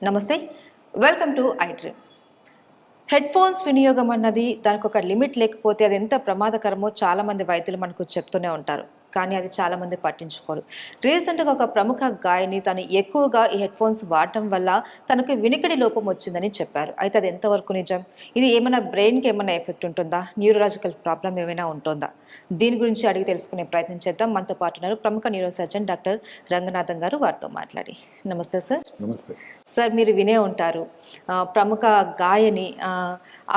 నమస్తే, welcome to I dream. Head phones వినియోగం అన్నది దానికి ఒక లిమిట్ లేకపోతే అది ఎంత ప్రమాదకరమో చాలామంది వైద్యులు మనకు చెప్తూనే ఉంటారు. కానీ అది చాలామంది పట్టించుకోరు. రీసెంట్గా ఒక ప్రముఖ గాయని తను ఎక్కువగా ఈ హెడ్ ఫోన్స్ వాడటం వల్ల తనకు వినికిడి లోపం వచ్చిందని చెప్పారు. అయితే అది ఎంతవరకు నిజం? ఇది ఏమైనా బ్రెయిన్కి ఏమైనా ఎఫెక్ట్ ఉంటుందా? న్యూరలాజికల్ ప్రాబ్లం ఏమైనా ఉంటుందా? దీని గురించి అడిగి తెలుసుకునే ప్రయత్నం చేద్దాం. మనతో పాటు ఉన్నారు ప్రముఖ న్యూరో సర్జన్ డాక్టర్ రంగనాథన్ గారు. వారితో మాట్లాడి. నమస్తే సార్. నమస్తే సార్, మీరు వినే ఉంటారు, ప్రముఖ గాయని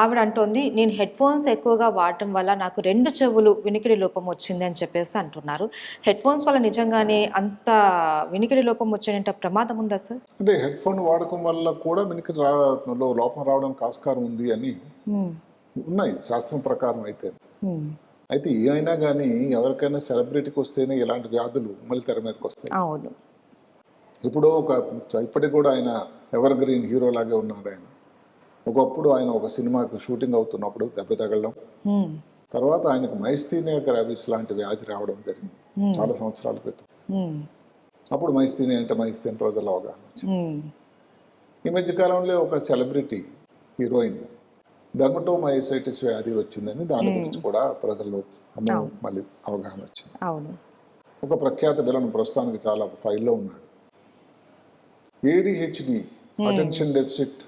ఆవిడ అంటోంది, నేను హెడ్ ఫోన్స్ ఎక్కువగా వాడటం వల్ల నాకు 2 చెవులు వినికిడి లోపం వచ్చింది అని చెప్పేసి అంటున్నారు. హెడ్ ఫోన్స్ వల్ల నిజంగానే అంత వినికిడి లోపం వచ్చేంత ప్రమాదం ఉందా సార్? అంటే హెడ్ ఫోన్ వాడకం వల్ల కూడా వినికిడి లోపం రావడానికి ఆస్కారం ఉంది అని ఉన్నాయి శాస్త్రం ప్రకారం. అయితే ఏమైనా కానీ ఎవరికైనా సెలబ్రిటీకి వస్తేనే ఇలాంటి వ్యాధులు మళ్ళీ తెర మీదకి వస్తాయి. అవును. ఇప్పుడు ఇప్పటికి కూడా ఆయన ఎవర్ గ్రీన్ హీరో లాగే ఉన్నాడు. ఆయన ఒకప్పుడు ఆయన ఒక సినిమాకి షూటింగ్ అవుతున్నప్పుడు దెబ్బ తగలడం, తర్వాత ఆయనకు మైస్థీనియా గ్రావిస్ లాంటి వ్యాధి రావడం జరిగింది చాలా సంవత్సరాల క్రితం. అప్పుడు మైస్థీనియా అంటే మైస్థీన్ ప్రజల అవగాహన వచ్చింది. ఈ మధ్య కాలంలో ఒక సెలబ్రిటీ హీరోయిన్ డర్మటోమైసైటిస్ వ్యాధి వచ్చిందని దాని గురించి కూడా ప్రజల్లో మళ్ళీ అవగాహన వచ్చింది. ఒక ప్రఖ్యాత విలన్ ప్రస్తుతానికి చాలా ఫైల్లో ఉన్నాడు. ADHD, attention deficit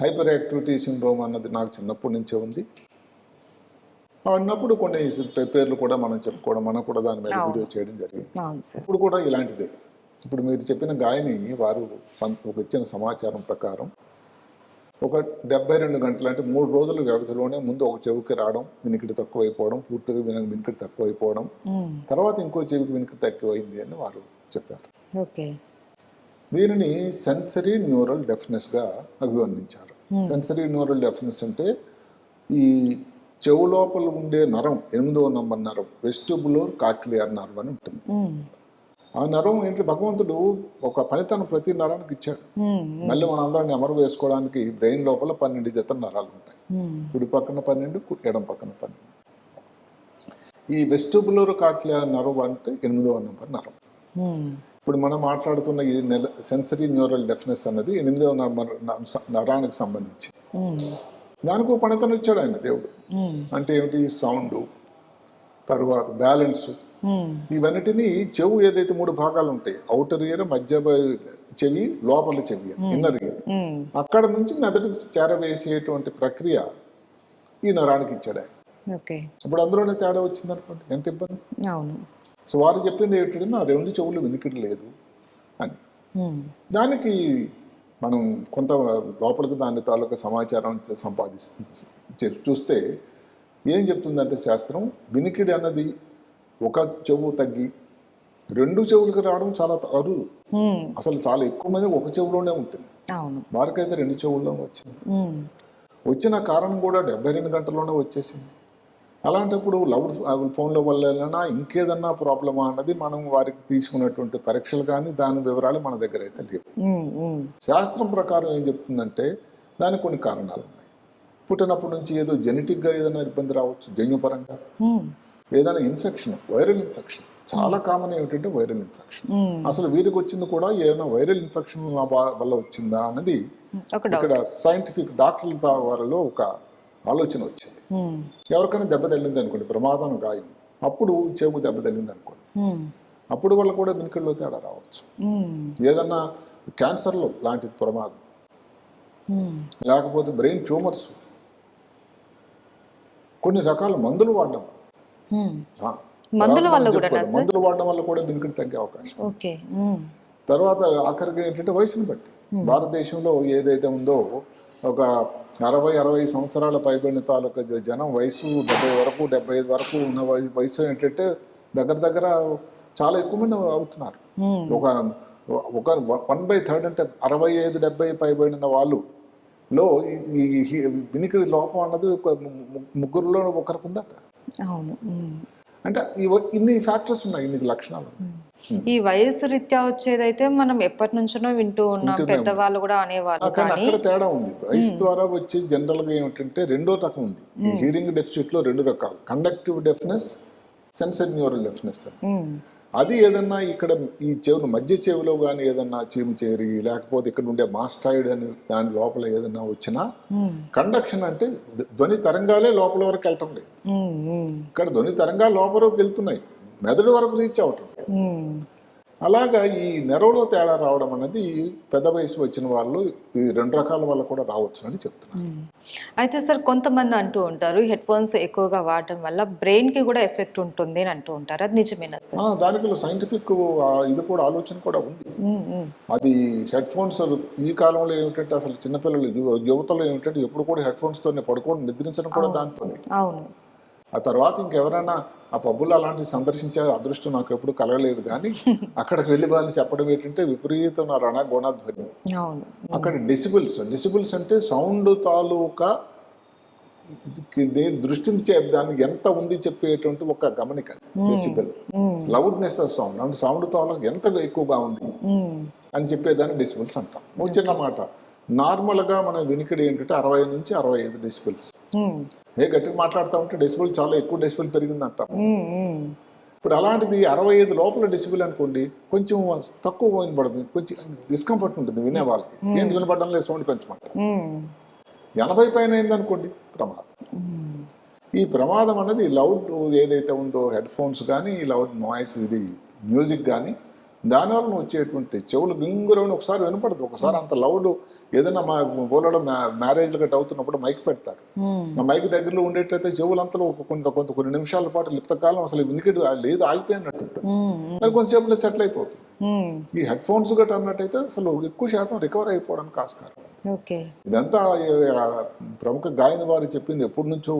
hyper activity syndrome అన్నది నాకు చిన్నప్పటి నుంచే ఉంది. అన్నప్పుడు కొన్ని పేర్లు కూడా మనం చెప్పుకోవడం, మనం కూడా దాని మీద వీడియో చేయడం జరిగింది. ఇప్పుడు కూడా ఇలాంటిదే. ఇప్పుడు మీరు చెప్పిన గాయని వారు ఇచ్చిన సమాచారం ప్రకారం ఒక 72 గంటలు అంటే 3 రోజుల వ్యవధిలోనే ముందు ఒక చెవికి రావడం, వినికిడి తక్కువైపోవడం, పూర్తిగా వినికిడి తక్కువైపోవడం, తర్వాత ఇంకో చెవికి వినికిడి తక్కువైంది అని వారు చెప్పారు. దీనిని సెన్సరీ న్యూరల్ డెఫ్నెస్గా అభివర్ణించారు. సెన్సరీ న్యూరల్ డెఫ్నెస్ అంటే ఈ చెవు లోపల ఉండే నరం 8వ నంబర్ నరం వెస్టిబులర్ కాక్లియర్ నర్వ్ అని ఉంటుంది. ఆ నరం ఏంటి, భగవంతుడు ఒక పనితనం ప్రతి నరానికి ఇచ్చాడు. మళ్ళీ మన అందరాన్ని అమరు వేసుకోవడానికి బ్రెయిన్ లోపల 12 జత నరాలు ఉంటాయి. కుడి పక్కన 12, ఎడం పక్కన 12. ఈ వెస్టిబులర్ కాక్లియర్ నర్వ్ అంటే 8వ నంబర్ నరం. ఇప్పుడు మనం మాట్లాడుతున్న ఈ సెన్సరీ న్యూరల్ డెఫ్నెస్ అన్నది 8వ నరానికి సంబంధించి. దానికి పనితనం ఇచ్చాడు ఆయన దేవుడు. అంటే ఏమిటి, సౌండ్, తర్వాత బ్యాలెన్స్, ఇవన్నిటినీ చెవు ఏదైతే 3 భాగాలు ఉంటాయి, అవుటర్ ఇయర్, మధ్య చెవి, లోపల చెవి, ఇన్నర్ ఇయర్, అక్కడ నుంచి మెదడుకు చేరవేసేటువంటి ప్రక్రియ ఈ నరానికి ఇచ్చాడు ఆయన. ఇప్పుడు అందులోనే తేడా వచ్చింది అనుకోండి, ఎంత ఇబ్బంది. సో వారు చెప్పింది ఏంటంటే నా 2 చెవులు వినికిడి లేదు అని. దానికి మనం కొంత లోపలికి దాని తాలూకా సమాచారం చూస్తే ఏం చెప్తుందంటే శాస్త్రం, వినికిడి అన్నది ఒక చెవు తగ్గి 2 చెవులకి రావడం చాలా అరుదు. అసలు చాలా ఎక్కువ మంది ఒక చెవులోనే ఉంటుంది. వారికైతే 2 చెవుల్లో వచ్చింది. వచ్చిన కారణం కూడా 72 గంటల్లోనే వచ్చేసింది. అలాంటప్పుడు లౌడ్ ఫోన్ల వల్ల ఇంకేదన్నా ప్రాబ్లమా అన్నది మనం వారికి తీసుకున్నటువంటి పరీక్షలు కానీ దాని వివరాలు మన దగ్గర అయితే లేవు. శాస్త్రం ప్రకారం ఏం చెప్తుందంటే దానికి కొన్ని కారణాలు ఉన్నాయి. పుట్టినప్పటి నుంచి ఏదో జెనెటిక్గా ఏదైనా ఇబ్బంది రావచ్చు, జన్యుపరంగా ఏదైనా ఇన్ఫెక్షన్, వైరల్ ఇన్ఫెక్షన్ చాలా కామన్. ఏమిటంటే వైరల్ ఇన్ఫెక్షన్. అసలు వీరికి వచ్చింది కూడా ఏమైనా వైరల్ ఇన్ఫెక్షన్ వల్ల వచ్చిందా అన్నది ఇక్కడ సైంటిఫిక్ డాక్టర్ల వారిలో ఒక ఆలోచన వచ్చింది. ఎవరికైనా దెబ్బ తగిలింది అనుకోండి, ప్రమాదం గాయం, అప్పుడు చెవు దెబ్బ తగిలింది అనుకోండి, అప్పుడు వల్ల కూడా వినికిడిలో తేడా రావచ్చు. ఏదన్నా క్యాన్సర్లో లాంటి ప్రమాదం, లేకపోతే బ్రెయిన్ ట్యూమర్స్, కొన్ని రకాల మందులు వాడడం, మందులు వాడడం వల్ల కూడా వినికిడి తగ్గే అవకాశం. తర్వాత ఆఖరికి ఏంటంటే వయసుని బట్టి, భారతదేశంలో ఏదైతే ఉందో ఒక 60-60 సంవత్సరాల పైబడిన తాలూకా జనం వయసు 70 వరకు 75 వరకు ఉన్న వయసు ఏంటంటే దగ్గర చాలా ఎక్కువ మంది అవుతున్నారు. ఒక 1/3 అంటే 65-70 పైబడిన వాళ్ళులో ఈ వినికిడి లోపం అన్నది 3లో ఒకరికి ఉందట. అంటే ఇన్ని ఫ్యాక్టర్స్ ఉన్నాయి, ఇన్ని లక్షణాలు. ఈ వయసు రీత్యా వచ్చేదైతే మనం ఎప్పటి నుంచో వింటూ ఉన్నాం, పెద్దవాళ్ళు కూడా అనేవాళ్ళు. అక్కడ తేడా ఉంది. వయసు ద్వారా వచ్చి జనరల్ గా ఏమిటంటే 2వ రకం ఉంది. ఈ హియరింగ్ డెఫిసిట్ లో 2 రకాలు, conductive deafness, sensory neural deafness అని. అది ఏదన్నా ఇక్కడ ఈ చెవులు మధ్య చెవిలో కానీ ఏదన్నా చీము చేరి లేకపోతే ఇక్కడ ఉండే మాస్టాయిడ్ అని దాని లోపల ఏదన్నా వచ్చినా కండక్షన్ అంటే ధ్వని తరంగాలే లోపల వరకు వెళ్ళటం లేదు. ఇక్కడ ధ్వని తరంగాలు లోపల వరకు వెళ్తున్నాయి, మెదడు వరకు రీచ్ అవటం లేదు. అలాగా ఈ నెరవులో తేడా రావడం అనేది పెద్ద వయసు వచ్చిన వాళ్ళు ఈ 2 రకాల వల్ల కూడా రావచ్చు అని చెప్తున్నారు. అయితే సార్ కొంతమంది అంటూ ఉంటారు హెడ్ ఫోన్స్ ఎక్కువగా వాడటం వల్ల బ్రెయిన్ కి కూడా ఎఫెక్ట్ ఉంటుంది అని అంటూ ఉంటారు, అది నిజమేనా సార్? దానికి సైంటిఫిక్ ఇది కూడా ఆలోచన కూడా ఉంది. అది హెడ్ ఫోన్స్ ఈ కాలంలో ఏమిటంటే అసలు చిన్నపిల్లలు యువతలో ఏమిటంటే ఎప్పుడు కూడా హెడ్ ఫోన్స్ తోనే పడుకోవడం నిద్రించడం కూడా దాంతోనే. అవును. ఆ తర్వాత ఇంకెవరైనా ఆ పబ్బులు అలాంటివి సందర్శించే అదృష్టం నాకు ఎప్పుడు కలగలేదు, కానీ అక్కడికి వెళ్ళి వాళ్ళు చెప్పడం ఏంటంటే విపరీతమైన రణగొణధ్వని. అక్కడ డెసిబుల్స్ అంటే సౌండ్ తాలూకా దృష్టిని దానికి ఎంత ఉంది చెప్పేటువంటి ఒక గమనిక. డెసిబుల్ లౌడ్నెస్ ఆఫ్ సౌండ్ అంటే సౌండ్ తాలూకా ఎంత ఎక్కువగా ఉంది అని చెప్పేదాన్ని డెసిబుల్స్ అంటాం. ఒక చిన్న మాట, నార్మల్గా మన వినికిడి ఏంటంటే 60 నుంచి 65 డెసిబుల్స్. గట్టిగా మాట్లాడుతూ ఉంటే డెసిబుల్ చాలా ఎక్కువ డెసిబుల్ పెరిగింది అంటాం. ఇప్పుడు అలాంటిది 65 లోపల డెసిబుల్ అనుకోండి, కొంచెం తక్కువ వినపడుతుంది, కొంచెం డిస్కంఫర్ట్ ఉంటుంది వినే వాళ్ళకి. ఏంటి వినపడడం లేదు, సౌండ్ పెంచమంట. 80 పైన అయిందనుకోండి ప్రమాదం. ఈ ప్రమాదం అనేది లౌడ్ ఏదైతే ఉందో హెడ్ ఫోన్స్ కానీ లౌడ్ నాయిస్ ఇది మ్యూజిక్ కానీ దానివల్ల వచ్చేటువంటి చెవులు గింగురని ఒకసారి వినపడదు. ఒకసారి అంత లౌడ్ ఏదైనా మా ఊళ్ళో మ్యారేజ్లు గట్ట అవుతున్నప్పుడు మైక్ పెడతారు. ఆ మైక్ దగ్గరలో ఉండేటైతే చెవులంతలో కొన్ని నిమిషాల పాటు లిప్తకాలం అసలు వినికిడి లేదు, ఆగిపోయినట్టు మరి కొంతసేపులో సెటిల్ అయిపోతుంది. ఈ హెడ్ ఫోన్స్ గట్ట అన్నట్టయితే అసలు ఎక్కువ శాతం రికవర్ అయిపోవడానికి ఆస్కారం. ఇదంతా ప్రముఖ గాయని వారు చెప్పింది ఎప్పటి నుంచో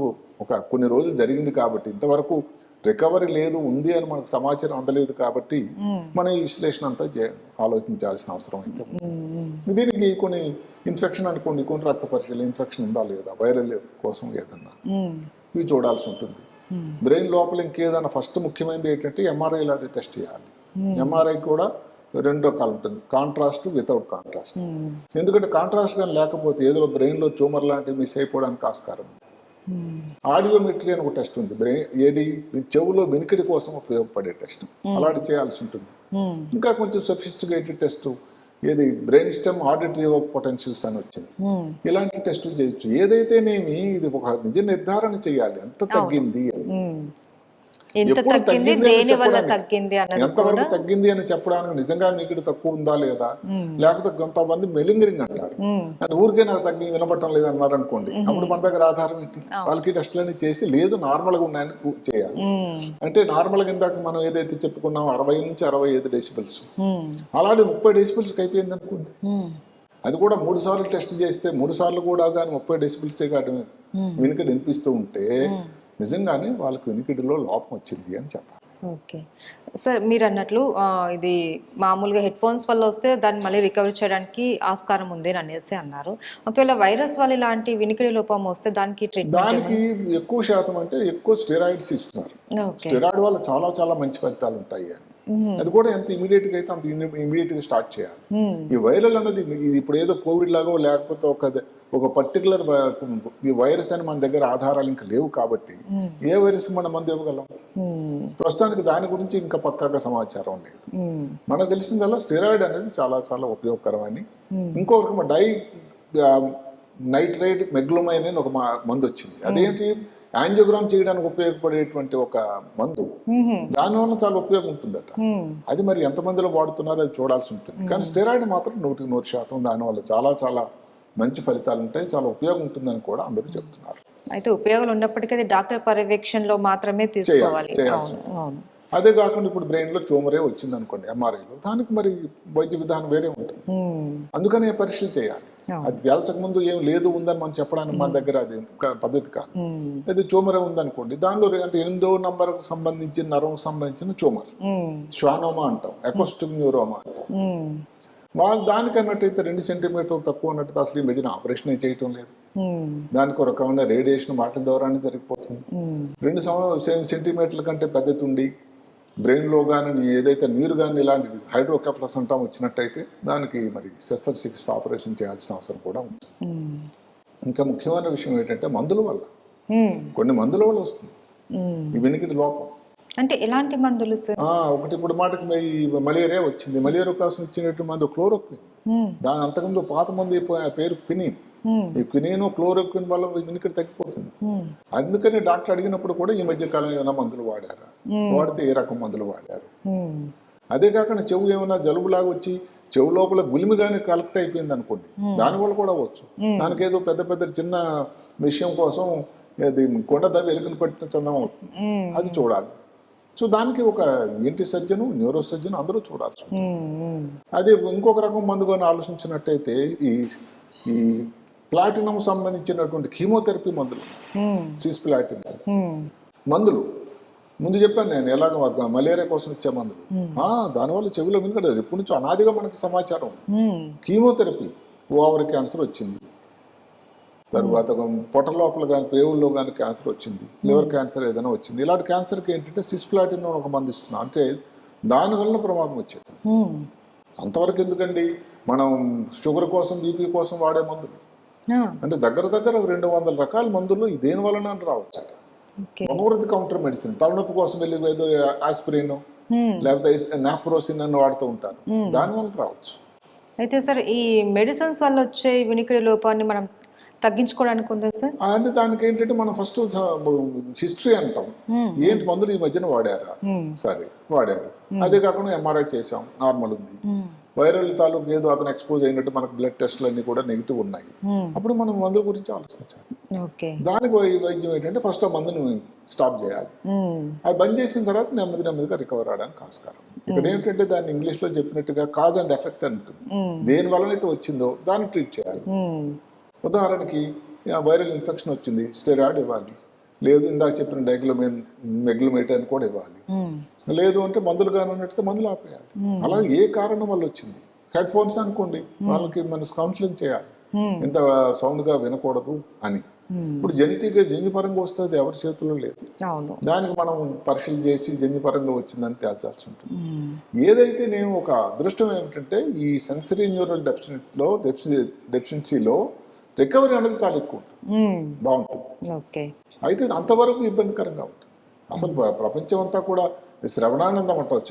కొన్ని రోజులు జరిగింది కాబట్టి ఇంతవరకు రికవరీ లేదు, ఉంది అని మనకు సమాచారం అందలేదు కాబట్టి మన ఈ విశ్లేషణ అంతా ఆలోచించాల్సిన అవసరం అయితే. దీనికి కొన్ని ఇన్ఫెక్షన్ అనుకోండి, కొన్ని రక్త పరీక్షలు ఇన్ఫెక్షన్ ఉందా లేదా, వైరల్ కోసం ఏదన్నా ఇవి చూడాల్సి ఉంటుంది. బ్రెయిన్ లోపల ఇంకేదన్నా ఫస్ట్ ముఖ్యమైనది ఏంటంటే ఎంఆర్ఐ లాంటి టెస్ట్ చేయాలి. ఎంఆర్ఐ కూడా 2 రకాలు ఉంటుంది, కాంట్రాస్ట్ వితౌట్ కాంట్రాస్ట్. ఎందుకంటే కాంట్రాస్ట్ కానీ లేకపోతే ఏదో బ్రెయిన్లో ట్యూమర్ లాంటివి మిస్ అయిపోవడానికి ఆస్కారం. ఆడియోమెట్రీ అని ఒక టెస్ట్ ఉంది, ఏది చెవులో వెనుకడి కోసం ఉపయోగపడే టెస్ట్, అలాంటి చేయాల్సి ఉంటుంది. ఇంకా కొంచెం సొఫిస్టికేటెడ్ టెస్ట్ ఏది బ్రెయిన్ స్టెమ్ ఆడిటరీ పొటెన్షియల్స్ అని వచ్చింది. ఇలాంటి టెస్టులు చేయొచ్చు. ఏదైతేనేమి ఇది ఒక నిజ నిర్ధారణ చేయాలి ఎంత తగ్గింది అని. ఎంతవరకు తగ్గింది అని చెప్పడానికి నిజంగా నీకు తక్కువ ఉందా లేదా, లేకపోతే కొంతమంది మెలింగరింగ్ అంటారు, అంటే ఊరికే నాకు తగ్గి వినపడటం లేదు అన్నారు అనుకోండి, అప్పుడు మన దగ్గర ఆధారం ఏంటి? వాళ్ళకి టెస్టులన్నీ చేసి లేదు నార్మల్ గా ఉన్నాయని చేయాలి. అంటే నార్మల్ గా ఇందాక మనం ఏదైతే చెప్పుకున్నాం 60 నుంచి 65 డెసిబుల్స్, అలాంటి 30 డెసిబుల్స్ అయిపోయింది అనుకోండి, అది కూడా 3 సార్లు టెస్ట్ చేస్తే 3 సార్లు కూడా కానీ 30 డెసిబుల్సే కాదు వినికిడి వినిపిస్తూ ఉంటే నిజంగానే వాళ్ళకి వినికిడిలో లోపం వచ్చింది అని చెప్పాలి. ఓకే సార్, మీరు అన్నట్లు ఇది మామూలుగా హెడ్ ఫోన్స్ వల్ల వస్తే దాన్ని మళ్ళీ రికవరీ చేయడానికి ఆస్కారం ఉంది అనేసి అన్నారు. ఒకవేళ వైరస్ వల్ల ఇలాంటి వినికిడి లోపం వస్తే దానికి ఎక్కువ శాతం అంటే ఎక్కువ స్టెరాయిడ్స్ ఇస్తున్నారు. స్టెరాయిడ్ వల్ల చాలా చాలా మంచి ఫలితాలు ఉంటాయి అని, అది కూడా ఎంత ఇమీడియట్ గా అయితే అంత ఇమీడియట్ గా స్టార్ట్ చేయాలి. ఈ వైరల్ అనేది ఇది ఇప్పుడు ఏదో కోవిడ్ లాగో లేకపోతే ఒక పర్టికులర్ ఈ వైరస్ అని మన దగ్గర ఆధారాలు ఇంకా లేవు కాబట్టి ఏ వైరస్ మనం మందు ఇవ్వగలం ప్రస్తుతానికి, దాని గురించి ఇంకా పక్కాగా సమాచారం లేదు. మనకు తెలిసిందల్లా స్టెరాయిడ్ అనేది చాలా చాలా ఉపయోగకరమని. ఇంకొక నైట్రైట్ మెగ్లోమైన్ అని ఒక మందు వచ్చింది. అదేంటి యాంజియోగ్రామ్ చేయడానికి ఉపయోగపడేటువంటి ఒక మందు, దానివల్ల చాలా ఉపయోగం ఉంటుందట. అది మరి ఎంతమందిలో వాడుతున్నారో అది చూడాల్సి ఉంటుంది. కానీ స్టెరాయిడ్ మాత్రం 100% దానివల్ల చాలా చాలా మంచి ఫలితాలు ఉంటాయి, చాలా ఉపయోగం ఉంటుందని కూడా అందరూ చెప్తున్నారు. అయితే ఉపయోగాలు ఉన్నప్పటికీ అది డాక్టర్ పర్యవేక్షణలో మాత్రమే తీసుకోవాలి. అదే కాకుండా ఇప్పుడు బ్రెయిన్ లో ట్యూమరే వచ్చింది అనుకోండి ఎంఆర్ఐలో, దానికి మరి వైద్య విధానం వేరే ఉంటుంది. అందుకనే పరీక్షలు చేయాలి. అది తేల్చక ముందు ఏం లేదు ఉందని మనం చెప్పడానికి మన దగ్గర అది పద్ధతి కాదు. అది ట్యూమరే ఉందనుకోండి, దానిలో అంటే 8వ నంబర్కు సంబంధించిన నరంకు సంబంధించిన ట్యూమర్ శ్వానోమా అంటాం, ఎకోస్టిక్ న్యూరోమా అంటాం. వాళ్ళు దానికన్నట్టయితే 2 సెంటీమీటర్లు తక్కువ అన్నట్టు అసలు ఈ మధ్యన ఆపరేషన్ చేయటం లేదు. దానికి ఒక రకమైన రేడియేషన్ వాటి ద్వారానే జరిగిపోతుంది. 2 సెంటీమీటర్ల కంటే పెద్దది ఉండి బ్రెయిన్లో కానీ ఏదైతే నీరు కానీ ఇలాంటి హైడ్రోకెఫలస్ అంటాం వచ్చినట్టయితే దానికి మరి శస్త్రచికిత్స ఆపరేషన్ చేయాల్సిన అవసరం కూడా ఉంటుంది. ఇంకా ముఖ్యమైన విషయం ఏంటంటే మందుల వల్ల, కొన్ని మందుల వల్ల వస్తుంది ఈ వెనుకటి లోపం. అంటే ఎలాంటి మందులు సార్? ఒకటి ఇప్పుడు మాటకి ఈ మలేరియా వచ్చింది, మలేరియా కోసం ఇచ్చినట్టు మందు క్లోరోక్విన్. దాని అంతకుముందు పాత మందు అయిపోయి ఆ పేరు క్వినిన్. ఈ క్వినిన్ క్లోరోక్విన్ వల్ల వినికిడి తగ్గిపోతుంది. అందుకని డాక్టర్ అడిగినప్పుడు కూడా ఈ మధ్య కాలంలో ఏమైనా మందులు వాడారా, వాడితే ఏ రకం మందులు వాడారు. అదే కాకుండా చెవు ఏమైనా జలుబులాగా వచ్చి చెవు లోపల గులిమి కానీ కలెక్ట్ అయిపోయింది అనుకోండి, దానివల్ల కూడా అవ్వచ్చు. దానికి ఏదో పెద్ద పెద్ద చిన్న విషయం కోసం అది కొండ దవ్వి ఎలుకలు పట్టిన చందం అవుతుంది, అది చూడాలి. సో దానికి ఒక ఏంటి సర్జను, న్యూరో సర్జన్ అందరూ చూడాల్సి ఉంటుంది. అదే ఇంకొక రకం మందు కానీ ఆలోచించినట్టయితే ఈ ప్లాటినం సంబంధించినటువంటి కీమోథెరపీ మందులు, సిస్ ప్లాటినం మందులు ముందు చెప్పాను నేను ఎలాగ మలేరియా కోసం ఇచ్చే మందులు. దానివల్ల చెవిలో వినకడదు, ఎప్పటి నుంచో అనాదిగా మనకి సమాచారం. కీమోథెరపీ ఓవర్ క్యాన్సర్ వచ్చింది, తర్వాత పొట్ట లోపల కానీ పేవుల్లో కానీ క్యాన్సర్ వచ్చింది, లివర్ క్యాన్సర్ ఏదైనా వచ్చింది. ఇలాంటి క్యాన్సర్కి ఏంటంటే సిస్ప్లాటిన్ ఒక మందు ఇస్తున్నాం, అంటే దానివల్ల ప్రమాదం వచ్చేది. అంతవరకు ఎందుకండి మనం షుగర్ కోసం బీపీ కోసం వాడే మందులు అంటే దగ్గర 200 రకాల మందులు దేని వలన రావచ్చు. ఒకవృద్ధి కౌంటర్ మెడిసిన్, తలనొప్పి కోసం వెళ్ళి ఏదో ఆస్పిరిన్ లేకపోతే నాఫ్రోసిన్ అని వాడుతూ ఉంటారు, దానివల్ల రావచ్చు. అయితే సార్ ఈ మెడిసిన్స్ వల్ల వచ్చే వినికిడి లోపాన్ని మనం తగ్గించుకోవడానికి ఉందా సార్? అంటే దానికి ఏంటంటే మనం ఫస్ట్ హిస్టరీ అంటాం, ఏంటి మందులు ఈ మధ్యన వాడారా, సరే వాడారు. అదే కాకుండా ఎంఆర్ఐ చేసాం, నార్మల్ ఉంది. వైరల్ తాలూకు ఏదో అతను ఎక్స్పోజ్ అయినట్టు మనకు బ్లడ్ టెస్ట్లు అన్ని కూడా నెగిటివ్ ఉన్నాయి, అప్పుడు మనం మందుల గురించి ఆలోచించాలి. దానికి వైద్యం ఏంటంటే ఫస్ట్ ఆ మందుని స్టాప్ చేయాలి. అది బంద్ చేసిన తర్వాత నెమ్మదిగా రికవర్ అవడానికి ఆస్కారం. ఇక్కడ ఏంటంటే దాన్ని ఇంగ్లీష్ లో చెప్పినట్టుగా కాజ్ అండ్ ఎఫెక్ట్ అంటుంది, దేని వలనైతే వచ్చిందో దాన్ని ట్రీట్ చేయాలి. ఉదాహరణకి వైరల్ ఇన్ఫెక్షన్ వచ్చింది, స్టెరాయిడ్ ఇవ్వాలి. లేదు ఇందాక చెప్పిన మెగ్లమేట్ అని కూడా ఇవ్వాలి. లేదు అంటే మందులు కానీ ఉన్నట్టు మందులు ఆపేయాలి. అలా ఏ కారణం వల్ల వచ్చింది, హెడ్ ఫోన్స్ అనుకోండి, వాళ్ళకి మనం కౌన్సిలింగ్ చేయాలి, ఇంత సౌండ్ గా వినకూడదు అని. ఇప్పుడు జన్యుపరంగా వస్తుంది, ఎవరి చేతుల్లో లేదు. దానికి మనం పరీక్షలు చేసి జన్యుపరంగా వచ్చిందని తేల్చాల్సి ఉంటుంది. ఏదైతే నేను ఒక అదృష్టం ఏమిటంటే ఈ సెన్సరీ న్యూరల్ డెఫిషియన్సీలో రికవరీ అనేది చాలా ఎక్కువ ఉంటుంది, బాగుంటుంది. అయితే అంతవరకు ఇబ్బందికరంగా ఉంటుంది. అసలు ప్రపంచం అంతా కూడా శ్రవణానందం అంటారు,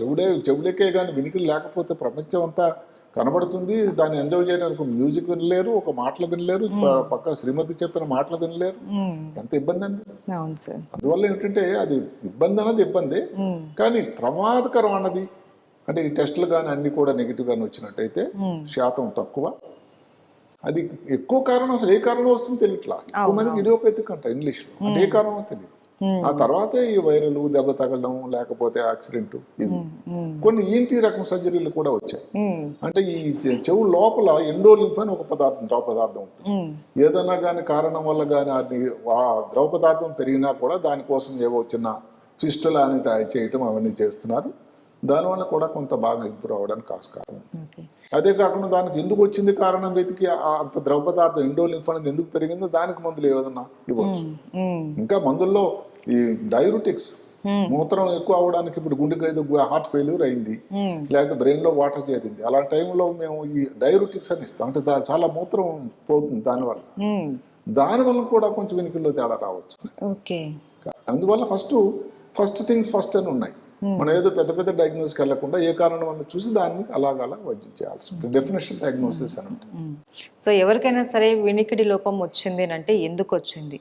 చెవులకే కానీ వినికిడి లేకపోతే ప్రపంచం అంతా కనబడుతుంది. దాన్ని ఎంజాయ్ చేయడానికి మ్యూజిక్ వినలేరు, ఒక మాటలు వినలేరు, పక్క శ్రీమతి చెప్పిన మాటలు వినలేరు. ఎంత ఇబ్బంది అండి. అందువల్ల ఏంటంటే అది ఇబ్బంది అన్నది ఇబ్బంది, కానీ ప్రమాదకరం అన్నది అంటే ఈ టెస్టులు కానీ అన్ని కూడా నెగిటివ్ గానీ వచ్చినట్టయితే శాతం తక్కువ. అది ఎక్కువ కారణం అసలు ఏ కారణం వస్తుందో తెలియట్లా. ఎక్కువ మందికి ఇడియోపతిక్ అంట ఇంగ్లీష్లో, అంటే ఏ కారణమో తెలియదు. ఆ తర్వాత ఈ వైరల్ దెబ్బ తగలడం లేకపోతే యాక్సిడెంట్, ఇవి కొన్ని ఈఎన్టీ రకం సర్జరీలు కూడా వచ్చాయి. అంటే ఈ చెవు లోపల ఎండోలింఫ్ అని ఒక ద్రవ పదార్థం ఉంటుంది. ఏదైనా కానీ కారణం వల్ల కానీ ఆ ద్రవ పదార్థం పెరిగినా కూడా దానికోసం ఏవో చిన్న సిస్టులు అని చేయటం అవన్నీ చేస్తున్నారు. దానివల్ల కూడా కొంత బాగా ఇంప్రూవ్ అవ్వడానికి ఆస్కారం. అదే కాకుండా దానికి ఎందుకు వచ్చింది కారణం వెతికి అంత ద్రవ పదార్థం ఎండోలింఫ్ అనేది ఎందుకు పెరిగిందో దానికి మందులు ఏదన్నా ఇవ్వచ్చు. ఇంకా మందుల్లో ఈ డైయూరిటిక్స్, మూత్రం ఎక్కువ అవడానికి, ఇప్పుడు గుండెకి ఏదో హార్ట్ ఫెయిల్యూర్ అయింది లేకపోతే బ్రెయిన్ లో వాటర్ చేరింది, అలాంటి టైంలో మేము ఈ డైయూరిటిక్స్ అని ఇస్తాం. అంటే చాలా మూత్రం పోతుంది దానివల్ల కూడా కొంచెం వినికిడిలో తేడా రావచ్చు. అందువల్ల ఫస్ట్ థింగ్స్ ఫస్ట్ అని ఉన్నాయి. మనం ఏదో పెద్ద డయాగ్నోసిస్కి వెళ్ళకుండా ఏ కారణం వల్ల చూసి దాన్ని అలాగ వైద్యం చేయాల్సి ఉంటుంది. డెఫినేషన్ డయాగ్నోసిస్ అని ఉంటుంది. సో ఎవరికైనా సరే వినికిడి లోపం వచ్చింది అంటే ఎందుకు వచ్చింది,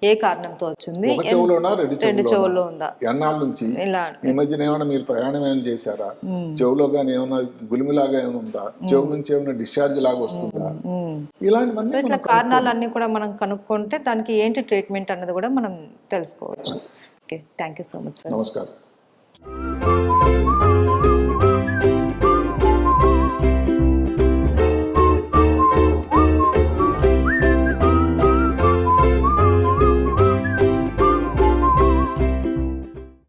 ఏ కారణంతో వచ్చింది, ఒక చెవులోనా రెండు చెవుల్లో ఉందా, ఎన్నాళ్ళ నుంచి, ఈ మధ్యన ఏమైనా మీరు ప్రయాణం ఏమైనా చేశారా, చెవులో కానీ ఏమైనా గులిమిలాగా ఏమైనా ఉందా, చెవు నుంచి ఏమైనా డిశ్చార్జ్ లాగా వస్తుందా, ఇలాంటివన్నీ ఇట్లా కారణాలన్నీ కూడా మనం కనుక్కుంటే దానికి ఏంటి ట్రీట్మెంట్ అన్నది కూడా మనం తెలుసుకోవచ్చు. Okay, thank you so much sir. నమస్కారం.